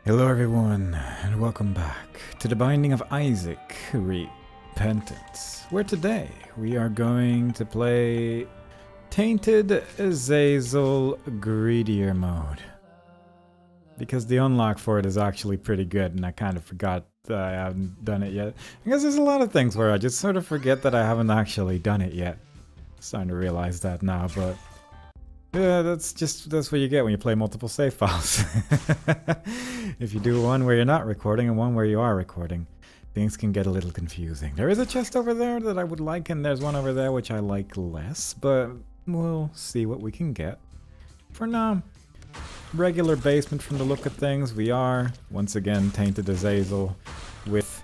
Hello everyone, and welcome back to the Binding of Isaac Repentance, where today we are going to play Tainted Azazel Greedier mode. Because the unlock for it is actually pretty good, and I kind of forgot that I haven't done it yet. I guess there's a lot of things where I just sort of forget that I haven't actually done it yet. Starting to realize that now, but yeah, that's what you get when you play multiple save files. If you do one where you're not recording and one where you are recording, things can get a little confusing. There is a chest over there that I would like, and there's one over there which I like less, but we'll see what we can get. For now, regular basement from the look of things. We are, once again, Tainted Azazel with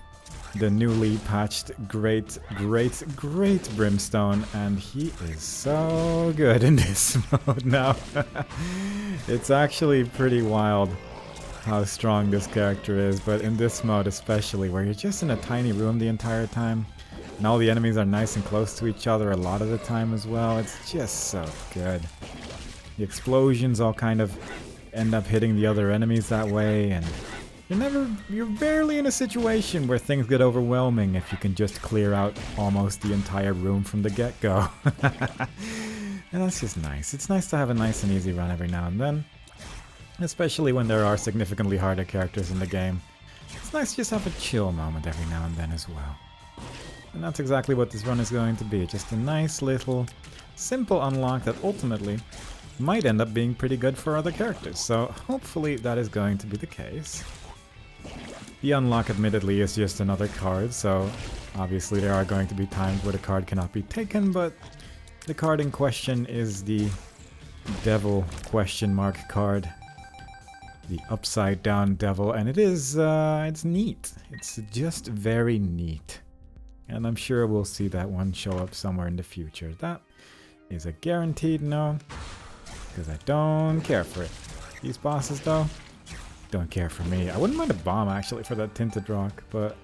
the newly patched great Brimstone, and he is so good in this mode now. It's actually pretty wild how strong this character is, but in this mode especially, where you're just in a tiny room the entire time, and all the enemies are nice and close to each other a lot of the time as well. It's just so good. The explosions all kind of end up hitting the other enemies that way, and you're barely in a situation where things get overwhelming if you can just clear out almost the entire room from the get-go. And that's just nice. It's nice to have a nice and easy run every now and then, especially when there are significantly harder characters in the game. It's nice to just have a chill moment every now and then as well. And that's exactly what this run is going to be. Just a nice little simple unlock that ultimately might end up being pretty good for other characters. So hopefully that is going to be the case. The unlock admittedly is just another card, so obviously there are going to be times where the card cannot be taken, but the card in question is the Devil question mark card. The upside down devil, and it is, it's neat. It's just very neat. And I'm sure we'll see that one show up somewhere in the future. That is a guaranteed no, because I don't care for it. These bosses though, don't care for me. I wouldn't mind a bomb actually for that tinted rock, but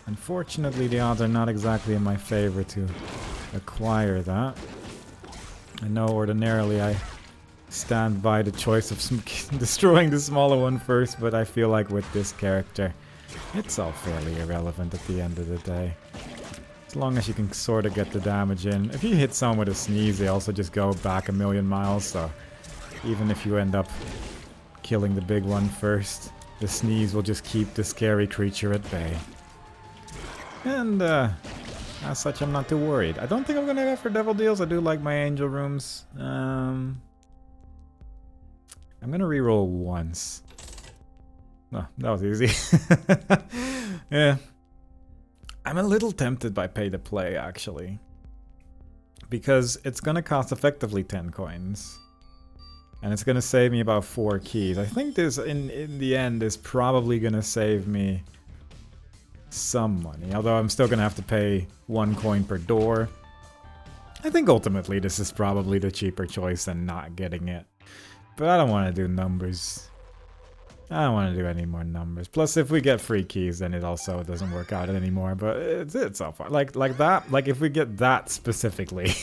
unfortunately the odds are not exactly in my favor to acquire that. I know ordinarily I stand by the choice of destroying the smaller one first, but I feel like with this character, it's all fairly irrelevant at the end of the day. As long as you can sort of get the damage in. If you hit someone with a sneeze, they also just go back a million miles, so even if you end up killing the big one first, the sneeze will just keep the scary creature at bay. And as such, I'm not too worried. I don't think I'm gonna go for devil deals. I do like my angel rooms. I'm gonna reroll once. Oh, that was easy. Yeah. I'm a little tempted by pay to play actually, because it's gonna cost effectively 10 coins. And it's gonna save me about 4 keys. I think this, in the end, is probably gonna save me some money. Although I'm still gonna have to pay 1 coin per door. I think ultimately this is probably the cheaper choice than not getting it. But I don't want to do numbers. I don't want to do any more numbers. Plus, if we get free keys, then it also doesn't work out anymore. But it's all fine. Like that. Like if we get that specifically,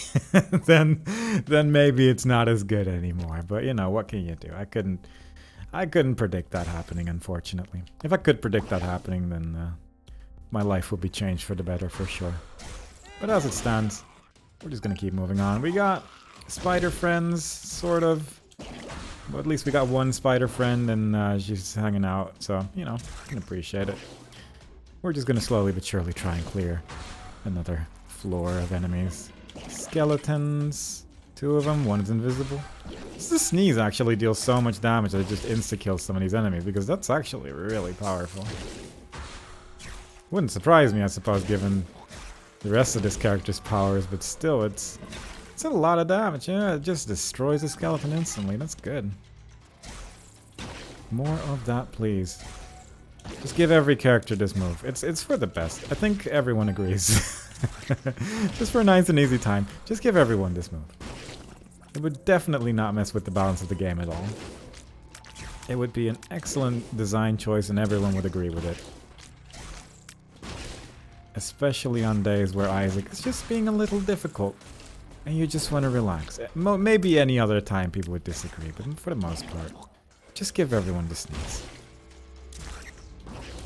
then maybe it's not as good anymore. But you know, what can you do? I couldn't predict that happening, unfortunately. If I could predict that happening, then my life would be changed for the better for sure. But as it stands, we're just gonna keep moving on. We got spider friends, sort of. But at least we got one spider friend, and she's hanging out, so, you know, I can appreciate it. We're just gonna slowly but surely try and clear another floor of enemies. Skeletons, 2 of them, one is invisible. This sneeze actually deals so much damage that it just insta-kills some of these enemies, because that's actually really powerful. Wouldn't surprise me, I suppose, given the rest of this character's powers, but still, it's a lot of damage. Yeah, it just destroys the skeleton instantly. That's good. More of that, please. Just give every character this move. It's for the best. I think everyone agrees. Just for a nice and easy time, just give everyone this move. It would definitely not mess with the balance of the game at all. It would be an excellent design choice, and everyone would agree with it. Especially on days where Isaac is just being a little difficult. And you just want to relax. Maybe any other time people would disagree, but for the most part, just give everyone the sneeze.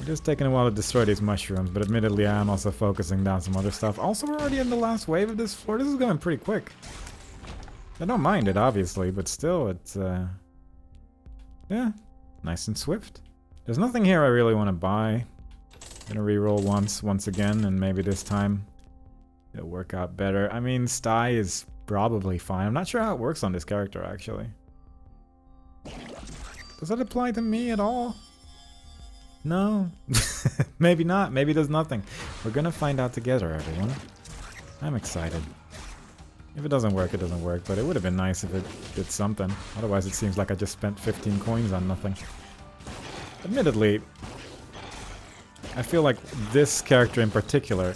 It is taking a while to destroy these mushrooms, but admittedly I am also focusing down some other stuff. Also, we're already in the last wave of this floor. This is going pretty quick. I don't mind it, obviously, but still, it's, yeah, nice and swift. There's nothing here I really want to buy. Gonna reroll once again, and maybe this time it'll work out better. I mean, Sty is probably fine. I'm not sure how it works on this character, actually. Does that apply to me at all? No. Maybe not. Maybe there's nothing. We're gonna find out together, everyone. I'm excited. If it doesn't work, it doesn't work, but it would have been nice if it did something. Otherwise, it seems like I just spent 15 coins on nothing. Admittedly, I feel like this character in particular,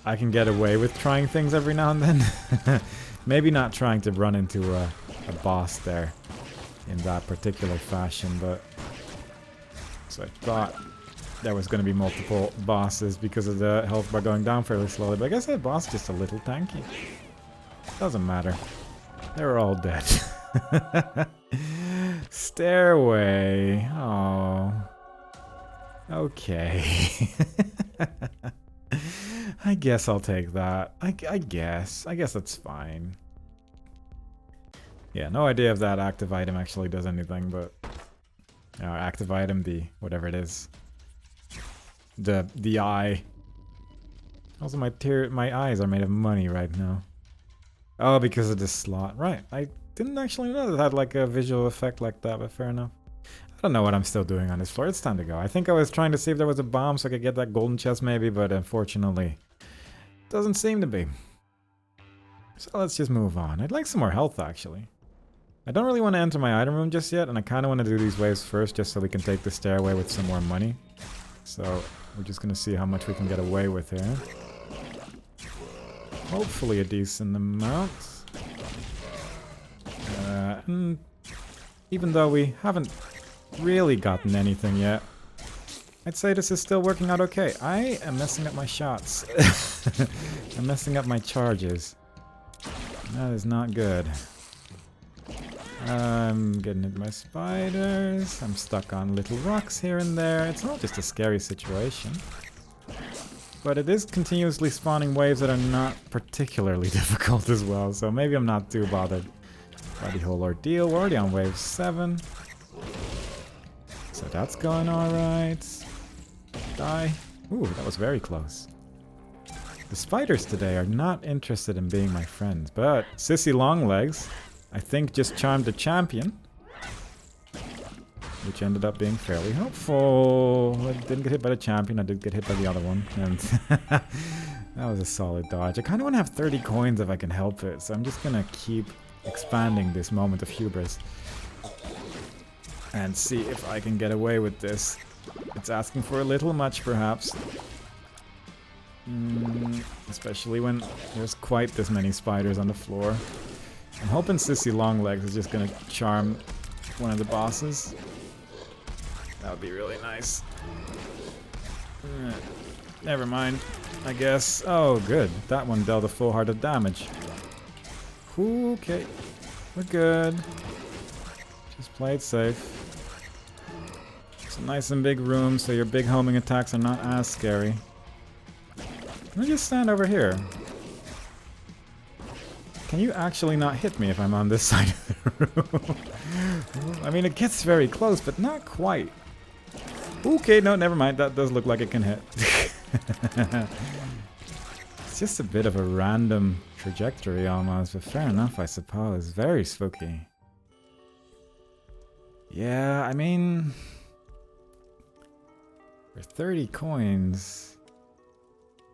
I can get away with trying things every now and then. Maybe not trying to run into a boss there in that particular fashion, but... So I thought there was going to be multiple bosses because of the health bar going down fairly slowly, but I guess that boss is just a little tanky. Doesn't matter. They're all dead. Stairway. Oh. Okay. I guess I'll take that. I guess. I guess that's fine. Yeah, no idea if that active item actually does anything, but... active item, the... whatever it is. The eye. Also, my eyes are made of money right now. Oh, because of this slot. Right. I didn't actually know that it had like a visual effect like that, but fair enough. I don't know what I'm still doing on this floor. It's time to go. I think I was trying to see if there was a bomb so I could get that golden chest maybe, but unfortunately, doesn't seem to be. So let's just move on. I'd like some more health, actually. I don't really want to enter my item room just yet, and I kind of want to do these waves first just so we can take the stairway with some more money. So we're just going to see how much we can get away with here. Hopefully a decent amount. And even though we haven't really gotten anything yet, I'd say this is still working out okay. I am messing up my shots. I'm messing up my charges. That is not good. I'm getting hit by spiders. I'm stuck on little rocks here and there. It's not just a scary situation. But it is continuously spawning waves that are not particularly difficult as well, so maybe I'm not too bothered by the whole ordeal. We're already on wave 7. So that's going alright. Die. Ooh, that was very close. The spiders today are not interested in being my friends, but Sissy Longlegs, I think, just charmed the champion, which ended up being fairly helpful. I didn't get hit by the champion, I did get hit by the other one, and that was a solid dodge. I kind of want to have 30 coins if I can help it, so I'm just going to keep expanding this moment of hubris and see if I can get away with this. It's asking for a little much, perhaps. Especially when there's quite this many spiders on the floor. I'm hoping Sissy Longlegs is just gonna charm one of the bosses. That would be really nice. Never mind, I guess. Oh, good. That one dealt a full heart of damage. Okay, we're good. Just play it safe. It's a nice and big room, so your big homing attacks are not as scary. Let me just stand over here. Can you actually not hit me if I'm on this side of the room? I mean, it gets very close, but not quite. Okay, no, never mind. That does look like it can hit. It's just a bit of a random trajectory almost, but fair enough, I suppose. Very spooky. Yeah, I mean... For 30 coins...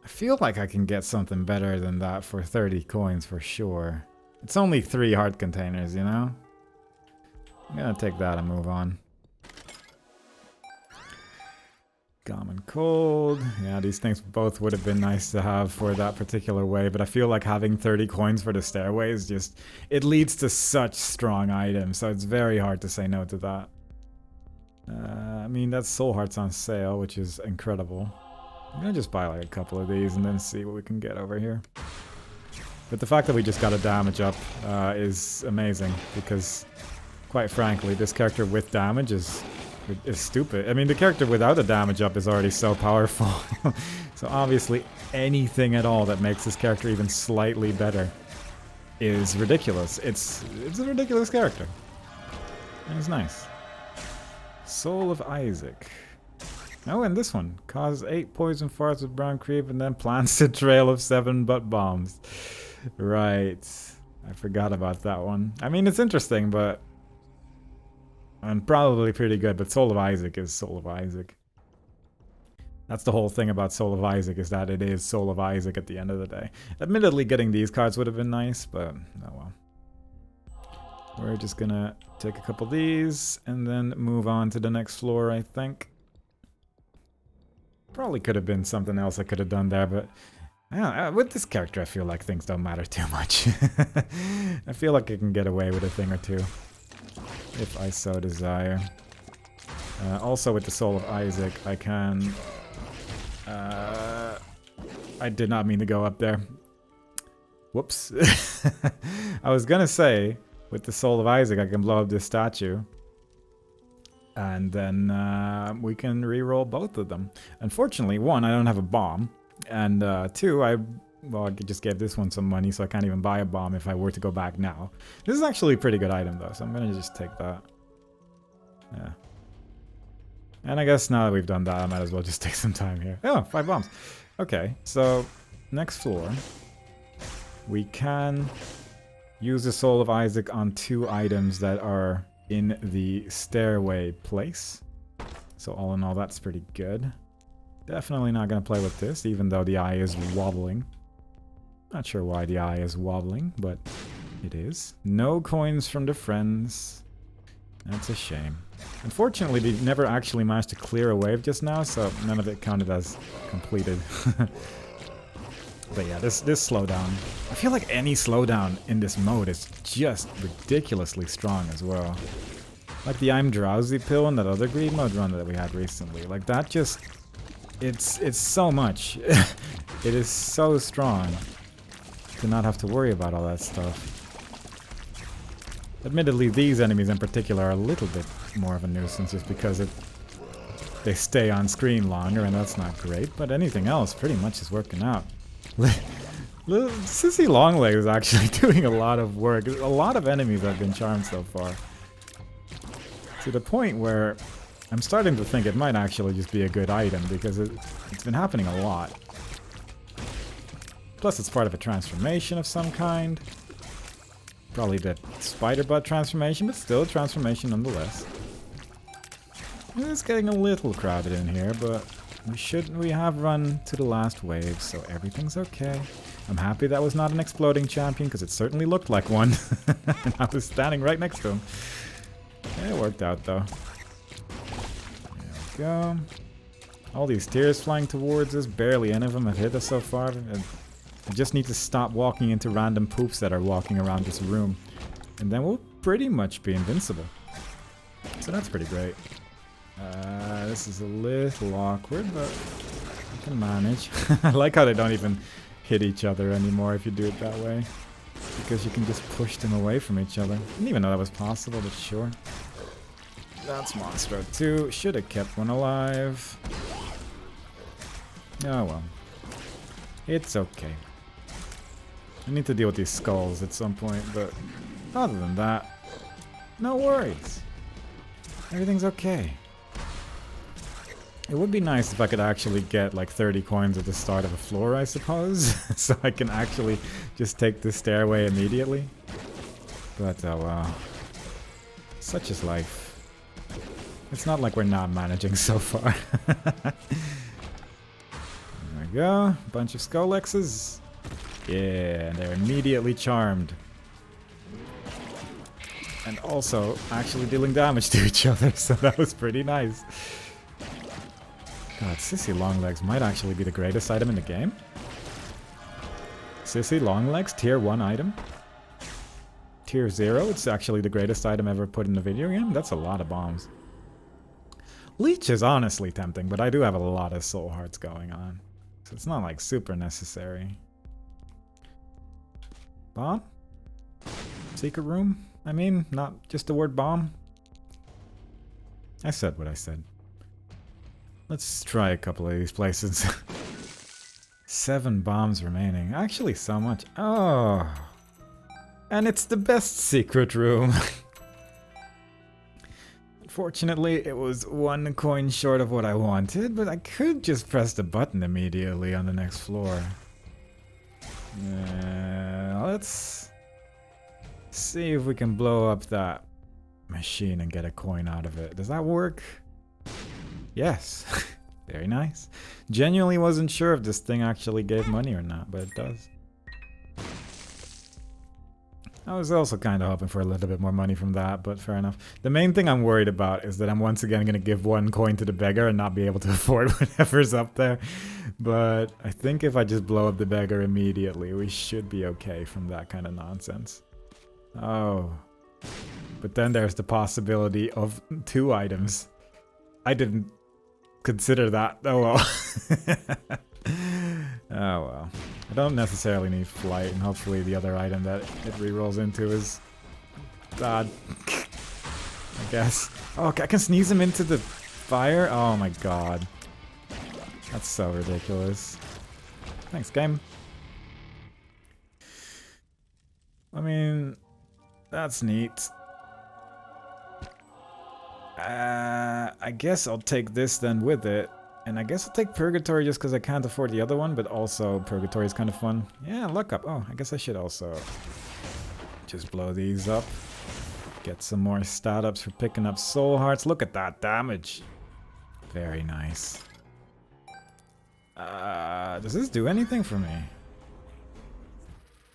I feel like I can get something better than that for 30 coins for sure. It's only 3 heart containers, you know? I'm gonna take that and move on. Common cold. Yeah, these things both would have been nice to have for that particular way, but I feel like having 30 coins for the stairway is just... It leads to such strong items, so it's very hard to say no to that. I mean, that's Soul Hearts on sale, which is incredible. I'm gonna just buy like a couple of these and then see what we can get over here. But the fact that we just got a damage up is amazing, because quite frankly, this character with damage is is stupid. I mean, the character without a damage up is already so powerful. So obviously anything at all that makes this character even slightly better is ridiculous. It's a ridiculous character. And it's nice. Soul of Isaac. Oh, and this one. Causes 8 poison farts with brown creep and then plants a trail of 7 butt bombs. Right. I forgot about that one. I mean, it's interesting, but... and probably pretty good, but Soul of Isaac is Soul of Isaac. That's the whole thing about Soul of Isaac, is that it is Soul of Isaac at the end of the day. Admittedly, getting these cards would have been nice, but oh well. We're just gonna take a couple of these, and then move on to the next floor, I think. Probably could have been something else I could have done there, but... with this character, I feel like things don't matter too much. I feel like I can get away with a thing or two, if I so desire. Also, with the Soul of Isaac, I can... I did not mean to go up there. Whoops. I was gonna say, with the Soul of Isaac, I can blow up this statue. And then we can re-roll both of them. Unfortunately, 1, I don't have a bomb. And 2, I just gave this one some money, so I can't even buy a bomb if I were to go back now. This is actually a pretty good item, though, so I'm gonna just take that. Yeah. And I guess now that we've done that, I might as well just take some time here. Oh, 5 bombs. Okay, so next floor. We can use the Soul of Isaac on 2 items that are in the stairway place. So all in all, that's pretty good. Definitely not going to play with this, even though the eye is wobbling. Not sure why the eye is wobbling, but it is. No coins from the friends. That's a shame. Unfortunately, we never actually managed to clear a wave just now, so none of it counted as completed. But yeah, this slowdown. I feel like any slowdown in this mode is just ridiculously strong as well. Like the I'm Drowsy pill in that other Greed mode run that we had recently. Like that just... It's so much. It is so strong to not have to worry about all that stuff. Admittedly, these enemies in particular are a little bit more of a nuisance just because they stay on screen longer, and that's not great. But anything else pretty much is working out. Little Sissy Longleg is actually doing a lot of work. A lot of enemies have been charmed so far. To the point where I'm starting to think it might actually just be a good item, because it's been happening a lot. Plus it's part of a transformation of some kind. Probably the spider butt transformation, but still a transformation nonetheless. It's getting a little crowded in here, but we have run to the last wave, so everything's okay. I'm happy that was not an exploding champion, because it certainly looked like one. And I was standing right next to him. It worked out though. There we go. All these tears flying towards us, barely any of them have hit us so far. I just need to stop walking into random poops that are walking around this room. And then we'll pretty much be invincible. So that's pretty great. This is a little awkward, but I can manage. I like how they don't even hit each other anymore if you do it that way. Because you can just push them away from each other. Didn't even know that was possible, but sure. That's Monstro 2. Should have kept one alive. Oh well. It's okay. I need to deal with these skulls at some point, but other than that, no worries. Everything's okay. It would be nice if I could actually get like 30 coins at the start of a floor, I suppose. So I can actually just take the stairway immediately. But oh well. Such is life. It's not like we're not managing so far. There we go. Bunch of Skolexes. Yeah, they're immediately charmed. And also actually dealing damage to each other, so that was pretty nice. God, Sissy Longlegs might actually be the greatest item in the game. Sissy Longlegs, tier 1 item. Tier 0, it's actually the greatest item ever put in a video game. That's a lot of bombs. Leech is honestly tempting, but I do have a lot of soul hearts going on. So it's not like super necessary. Bomb? Secret room? I mean, not just the word bomb. I said what I said. Let's try a couple of these places. 7 bombs remaining. Actually, so much. Oh. And it's the best secret room. Unfortunately, it was 1 coin short of what I wanted, but I could just press the button immediately on the next floor. Let's see if we can blow up that machine and get a coin out of it. Does that work? Yes. Very nice. Genuinely wasn't sure if this thing actually gave money or not, but it does. I was also kind of hoping for a little bit more money from that, but fair enough. The main thing I'm worried about is that I'm once again going to give 1 coin to the beggar and not be able to afford whatever's up there. But I think if I just blow up the beggar immediately, we should be okay from that kind of nonsense. Oh. But then there's the possibility of 2 items. I didn't consider that. Oh well. Oh well. I don't necessarily need flight, and hopefully the other item that it rerolls into is bad. I guess. Oh, I can sneeze him into the fire? Oh my god. That's so ridiculous. Thanks, game. I mean, that's neat. I guess I'll take this then with it. And I guess I'll take Purgatory just because I can't afford the other one, but also Purgatory is kind of fun. Yeah, luck up. Oh, I guess I should also just blow these up. Get some more stat ups for picking up soul hearts. Look at that damage. Very nice. Does this do anything for me?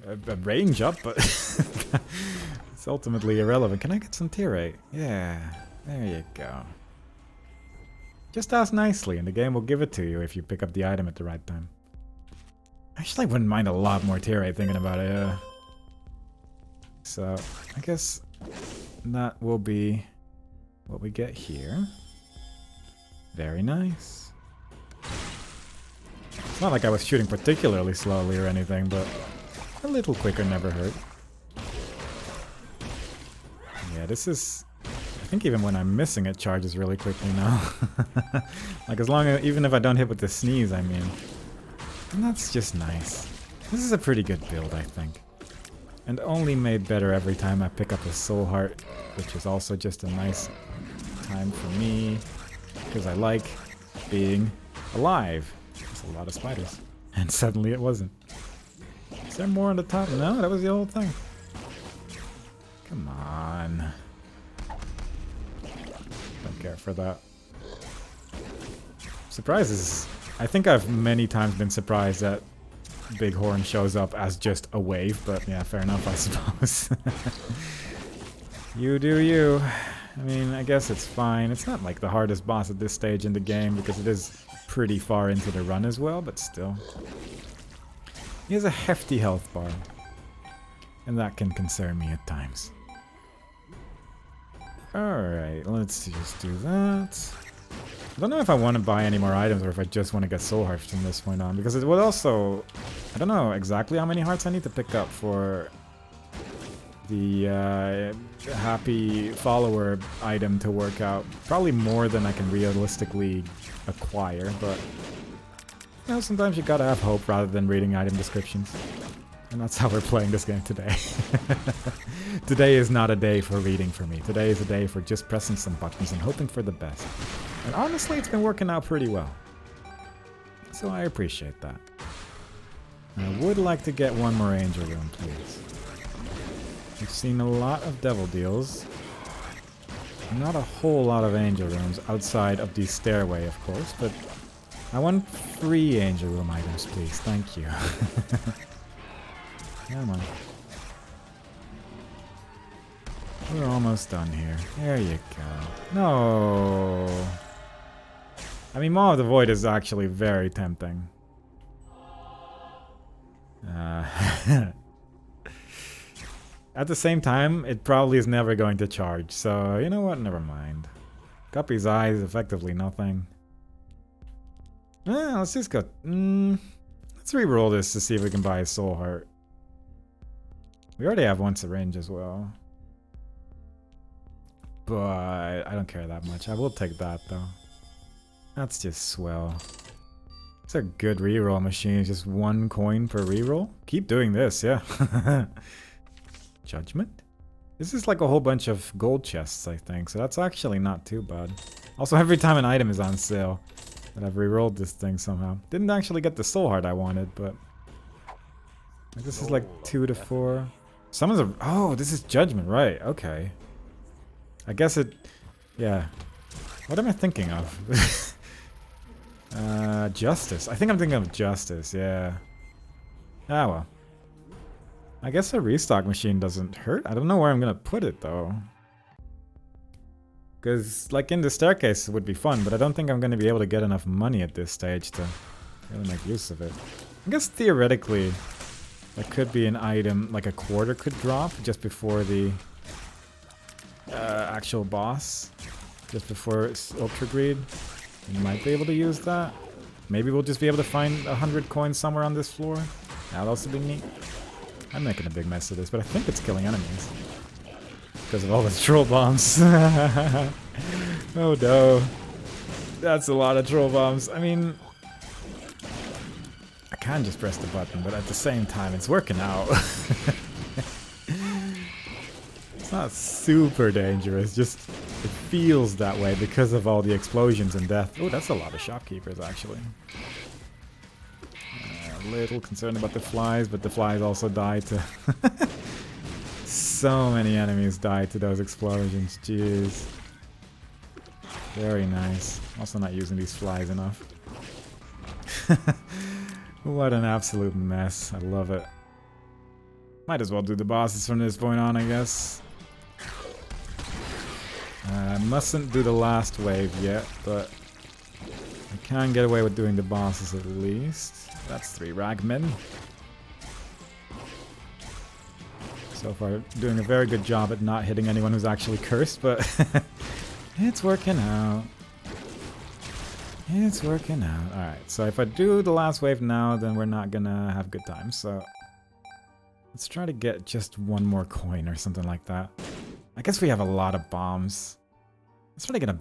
A range up, but it's ultimately irrelevant. Can I get some tier 8? Yeah, there you go. Just ask nicely, and the game will give it to you if you pick up the item at the right time. Actually, I wouldn't mind a lot more tier 8 thinking about it, yeah. So, I guess that will be what we get here. Very nice. It's not like I was shooting particularly slowly or anything, but a little quicker never hurt. Yeah, this is... I think even when I'm missing it charges really quickly now. Like as long as, even if I don't hit with the sneeze, I mean. And that's just nice. This is a pretty good build, I think. And only made better every time I pick up a soul heart, which is also just a nice time for me. Because I like being alive. There's a lot of spiders. And suddenly it wasn't. Is there more on the top? No, that was the whole thing. Come on. Don't care for that. Surprises. I think I've many times been surprised that Bighorn shows up as just a wave, but yeah, fair enough, I suppose. You do you. I mean, I guess it's fine. It's not like the hardest boss at this stage in the game because it is pretty far into the run as well, but still. He has a hefty health bar, and that can concern me at times. Alright, let's just do that. I don't know if I want to buy any more items or if I just want to get soul hearts from this point on, because it would also... I don't know exactly how many hearts I need to pick up for the happy follower item to work out. Probably more than I can realistically acquire, but... You know, sometimes you gotta have hope rather than reading item descriptions. And that's how we're playing this game today. Today is not a day for reading for me. Today is a day for just pressing some buttons and hoping for the best. And honestly, it's been working out pretty well. So I appreciate that. I would like to get one more angel room, please. We've seen a lot of devil deals. Not a whole lot of angel rooms outside of the stairway, of course, but I want 3 angel room items, please. Thank you. Come on. We're almost done here. There you go. No. I mean, Maw of the Void is actually very tempting. At the same time, it probably is never going to charge, so you know what? Never mind. Guppy's Eye is effectively nothing. Let's just go. Let's re-roll this to see if we can buy a soul heart. We already have one syringe as well. but I don't care that much. I will take that though. That's just swell. It's a good reroll machine. Just 1 coin per reroll. Keep doing this, yeah. Judgment? This is like a whole bunch of gold chests, I think, so that's actually not too bad. Also, every time an item is on sale, that I've rerolled this thing somehow. Didn't actually get the soul heart I wanted, but this is like 2 to 4. Some of the... Oh, this is judgment, right? Okay. I guess it... Yeah. What am I thinking of? Justice. I think I'm thinking of justice, yeah. Ah, well. I guess a restock machine doesn't hurt. I don't know where I'm gonna put it, though. Because, like, in the staircase it would be fun, but I don't think I'm gonna be able to get enough money at this stage to really make use of it. I guess theoretically, there could be an item, like a quarter could drop just before the actual boss. Just before Ultra Greed. You might be able to use that. Maybe we'll just be able to find 100 coins somewhere on this floor. That'll also be neat. I'm making a big mess of this, but I think it's killing enemies. Because of all the troll bombs. Oh no. That's a lot of troll bombs. I mean... I can just press the button, but at the same time, it's working out. It's not super dangerous, just... It feels that way because of all the explosions and death. Oh, that's a lot of shopkeepers, actually. A little concerned about the flies, but the flies also die to... So many enemies died to those explosions, jeez. Very nice. Also not using these flies enough. What an absolute mess. I love it. Might as well do the bosses from this point on, I guess. I mustn't do the last wave yet, but I can get away with doing the bosses at least. That's 3 ragmen. So far, doing a very good job at not hitting anyone who's actually cursed, but it's working out. It's working out. Alright, so if I do the last wave now, then we're not gonna have good times, so let's try to get just 1 more coin or something like that. I guess we have a lot of bombs. Let's try to get a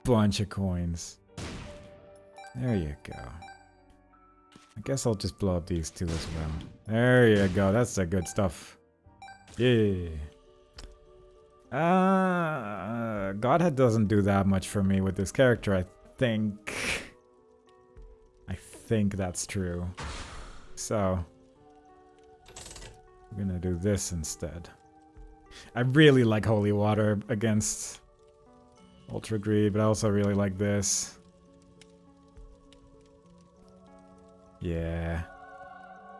bunch of coins. There you go. I guess I'll just blow up these 2 as well. There you go, that's the good stuff. Yeah. Godhead doesn't do that much for me with this character, I think. I think that's true. So, I'm gonna do this instead. I really like Holy Water against Ultra Greed, but I also really like this. Yeah.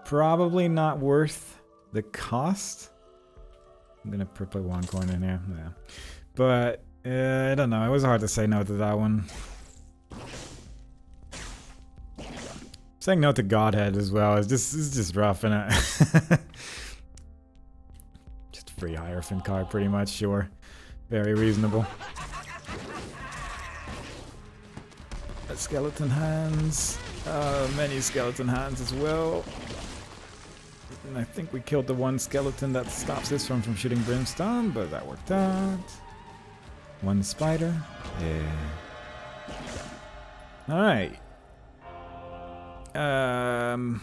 Probably not worth the cost. I'm gonna put 1 coin in here. Yeah. But, I don't know. It was hard to say no to that one. Saying no to Godhead as well is just rough, innit? Just free Hierophant card, pretty much, sure. Very reasonable. Skeleton hands. Many skeleton hands as well. And I think we killed the 1 skeleton that stops this from shooting brimstone, but that worked out. 1 spider. Yeah. Alright. I'm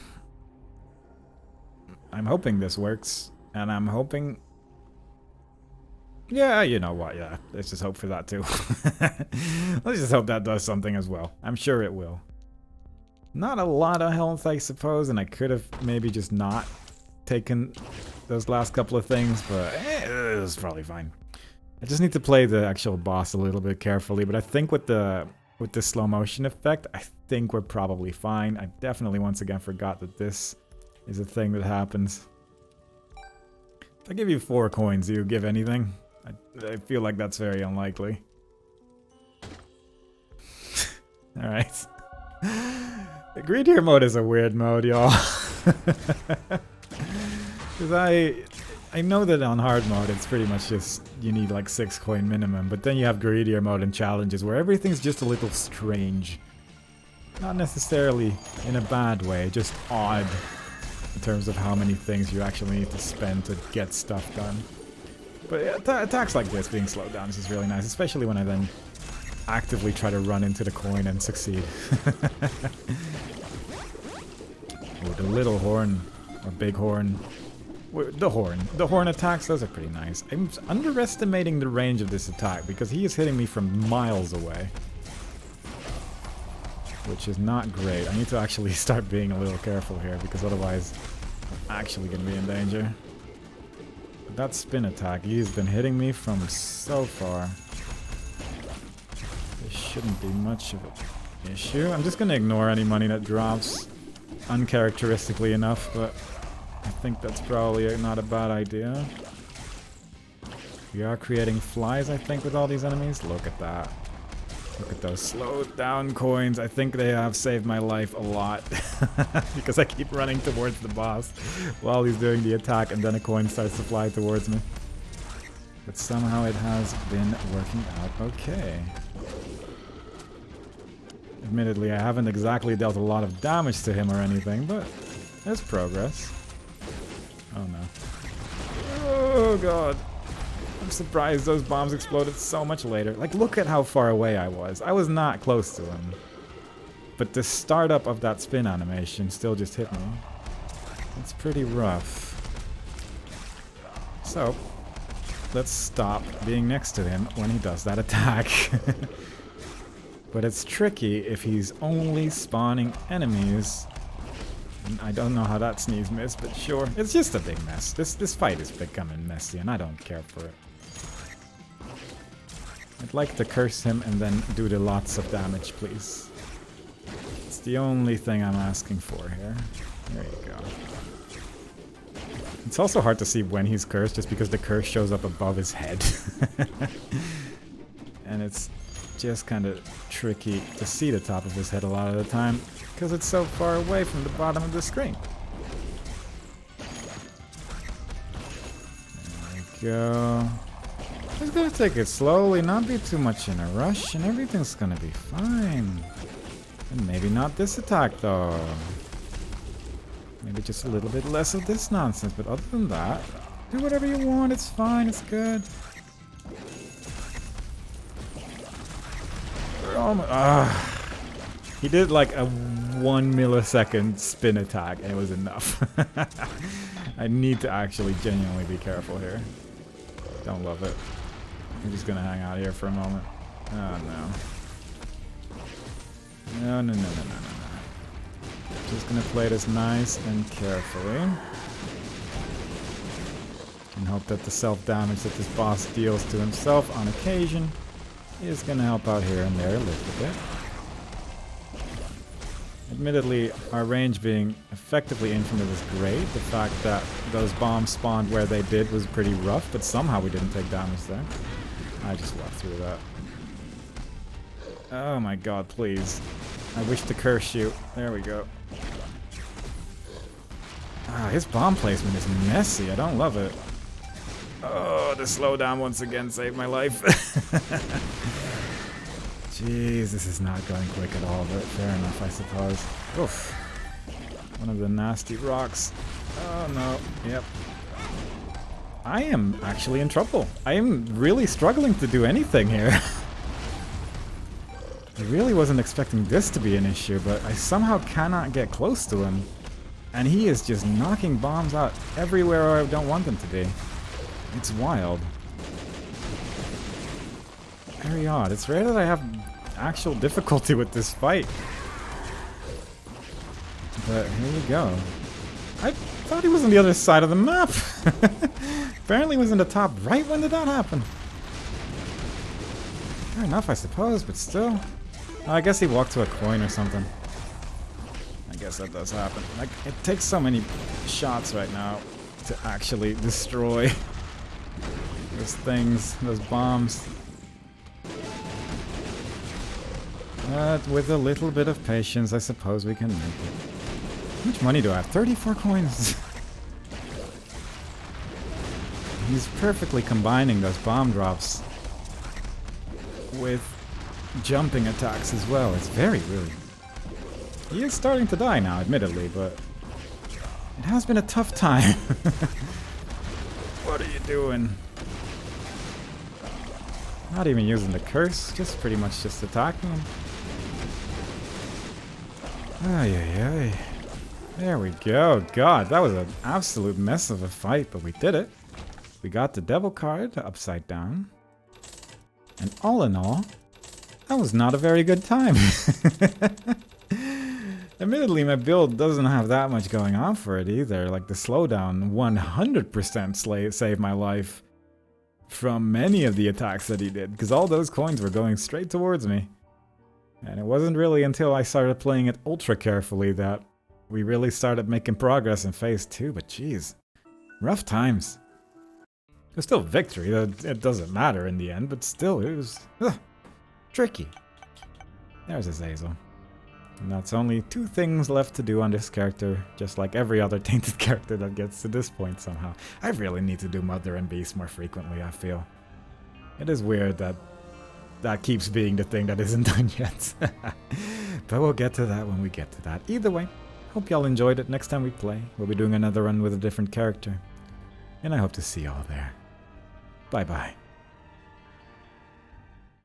hoping this works, and I'm hoping... Yeah, you know what, yeah. Let's just hope for that too. Let's just hope that does something as well. I'm sure it will. Not a lot of health, I suppose, and I could have maybe just not taken those last couple of things, but it was probably fine. I just need to play the actual boss a little bit carefully, but I think with the slow motion effect, I think we're probably fine. I definitely once again forgot that this is a thing that happens. If I give you 4 coins, do you give anything? I feel like that's very unlikely. Alright. The Greedier mode is a weird mode, y'all. Because I know that on hard mode it's pretty much just you need like 6 coin minimum, but then you have Greedier mode and challenges where everything's just a little strange. Not necessarily in a bad way, just odd in terms of how many things you actually need to spend to get stuff done. But attacks like this being slowed down is really nice, especially when I then actively try to run into the coin and succeed. Ooh, the little horn, or big horn. The horn attacks, those are pretty nice. I'm underestimating the range of this attack because he is hitting me from miles away. Which is not great. I need to actually start being a little careful here because otherwise I'm actually going to be in danger. But that spin attack, he's been hitting me from so far. There shouldn't be much of an issue. I'm just going to ignore any money that drops uncharacteristically enough, but I think that's probably not a bad idea. We are creating flies, I think, with all these enemies. Look at that. Look at those slowed down coins. I think they have saved my life a lot. Because I keep running towards the boss while he's doing the attack and then a coin starts to fly towards me. But somehow it has been working out okay. Admittedly, I haven't exactly dealt a lot of damage to him or anything, but there's progress. Oh no. Oh god. I'm surprised those bombs exploded so much later. Like, look at how far away I was. I was not close to him. But the startup of that spin animation still just hit me. It's pretty rough. So, let's stop being next to him when he does that attack. But it's tricky if he's only spawning enemies. And I don't know how that sneeze missed, but sure. It's just a big mess. This fight is becoming messy and I don't care for it. I'd like to curse him and then do the lots of damage, please. It's the only thing I'm asking for here. There you go. It's also hard to see when he's cursed just because the curse shows up above his head. And it's just kind of tricky to see the top of his head a lot of the time because it's so far away from the bottom of the screen. There we go. Just gonna take it slowly, not be too much in a rush, and everything's gonna be fine. And maybe not this attack though. Maybe just a little bit less of this nonsense, but other than that, do whatever you want, it's fine, it's good. Oh my, he did like a 1 millisecond spin attack and it was enough. I need to actually genuinely be careful here. Don't love it. I'm just gonna hang out here for a moment. Oh no. No, no, no, no, no, no, no. Just gonna play this nice and carefully. And hope that the self-damage that this boss deals to himself on occasion is gonna help out here and there a little bit. Admittedly, our range being effectively infinite is great. The fact that those bombs spawned where they did was pretty rough, but somehow we didn't take damage there. I just walked through that. Oh my god, please. I wish to curse you. There we go. Ah, his bomb placement is messy. I don't love it. Oh, the slowdown once again saved my life. Jeez, this is not going quick at all, but fair enough, I suppose. Oof. One of the nasty rocks. Oh no, yep. I am actually in trouble. I am really struggling to do anything here. I really wasn't expecting this to be an issue, but I somehow cannot get close to him. And he is just knocking bombs out everywhere where I don't want them to be. It's wild. Very odd. It's rare that I have actual difficulty with this fight. But here we go. I thought he was on the other side of the map. Apparently he was in the top right. When did that happen? Fair enough, I suppose, but still. Oh, I guess he walked to a coin or something. I guess that does happen. Like, it takes so many shots right now to actually destroy those things, those bombs. But with a little bit of patience, I suppose we can make it. How much money do I have? 34 coins! He's perfectly combining those bomb drops with jumping attacks as well. It's very rude. He is starting to die now, admittedly, but it has been a tough time. What are you doing? Not even using the curse, just pretty much just attacking him. Ay, ay, ay. There we go. God, that was an absolute mess of a fight, but we did it. We got the devil card upside down. And all in all, that was not a very good time. Admittedly, my build doesn't have that much going on for it either. Like the slowdown 100% saved my life from many of the attacks that he did, because all those coins were going straight towards me. And it wasn't really until I started playing it ultra carefully that we really started making progress in phase 2, but geez, rough times. It was still victory, it doesn't matter in the end, but still, it was tricky. There's Azazel. And that's only 2 things left to do on this character, just like every other Tainted character that gets to this point somehow. I really need to do Mother and Beast more frequently, I feel. It is weird that that keeps being the thing that isn't done yet. But we'll get to that when we get to that. Either way, hope y'all enjoyed it. Next time we play, we'll be doing another run with a different character. And I hope to see y'all there. Bye-bye.